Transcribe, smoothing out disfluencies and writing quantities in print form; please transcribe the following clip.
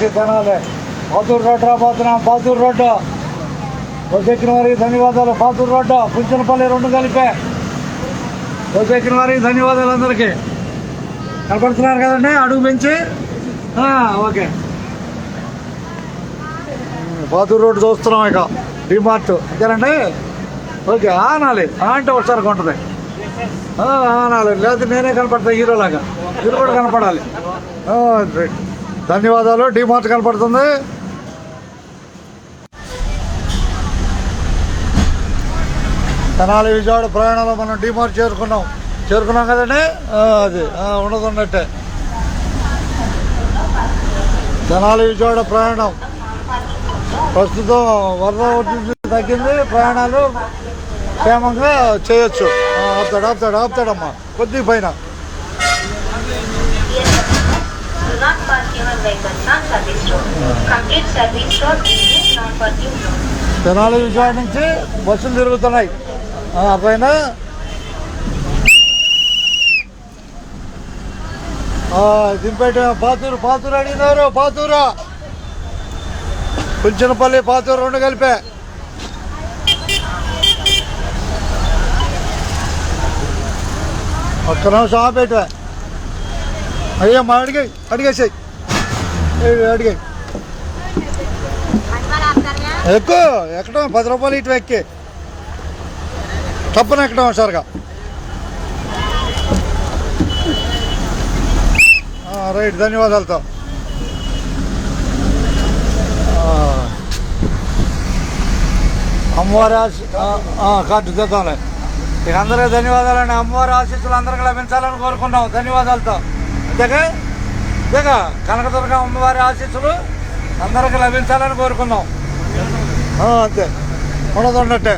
నుంచి తెనాలి పాతూరు రోడ్డు రాబోతున్నాం. Paturu road bus ఎక్కిన వారికి ధన్యవాదాలు. పాతూరు రోడ్డు కుంచనపల్లి రెండు కలిపే బస్సు ఎక్కిన వారికి ధన్యవాదాలు. అందరికీ కనపడుతున్నారు కదండి అడుగు పెంచి. ఓకే, పాతూరు రోడ్డు చూస్తున్నాం. ఇక డిమార్ట్ అంతేనండి. ఓకే, ఆనాలి అంటే ఒకసారి ఉంటుంది. ఆనాలి లేకపోతే నేనే కనపడతా హీరోలాగా. మీరు కూడా కనపడాలి. ధన్యవాదాలు. డిమార్ట్ కనపడుతుంది. తెనాలి విజయవాడ ప్రయాణంలో మనం డిమార్ట్ చేరుకున్నాం కదండి. అది ఉన్నట్టే తెనాలి విజయవాడ ప్రయాణం. ప్రస్తుతం వరద ఒత్తిడి తగ్గింది. ప్రయాణాలు క్షేమంగా చేయొచ్చు. ఆపుతాడమ్మా కొద్దిగా పైన. తెనాలి విజయవాడ నుంచి బస్సులు తిరుగుతున్నాయి. పైన దింపేట పాతూరు అడిగినారు. పాతూరా కుంచనపల్లి పాతూరు రెండు కలిపే. ఒక్క నిమిషం ఆపేటవే. అయ్యమ్మా అడిగేసాయి. ఎక్కువ ఎక్కడం 10 రూపాయలు ఇటు ఎక్కి తప్పన ఎక్కడం హుషారుగా. రైట్, ధన్యవాదాలతో. అమ్మవారి కార్డు తెద్దాంలే. ఇక అందరికీ ధన్యవాదాలండి. అమ్మవారి ఆశీస్సులు అందరికీ లభించాలని కోరుకున్నాం. ధన్యవాదాలతో. అంతేగా కనకదుర్గ అమ్మవారి ఆశీస్సులు అందరికీ లభించాలని కోరుకున్నాం. అంతే ఉన్నట్టే.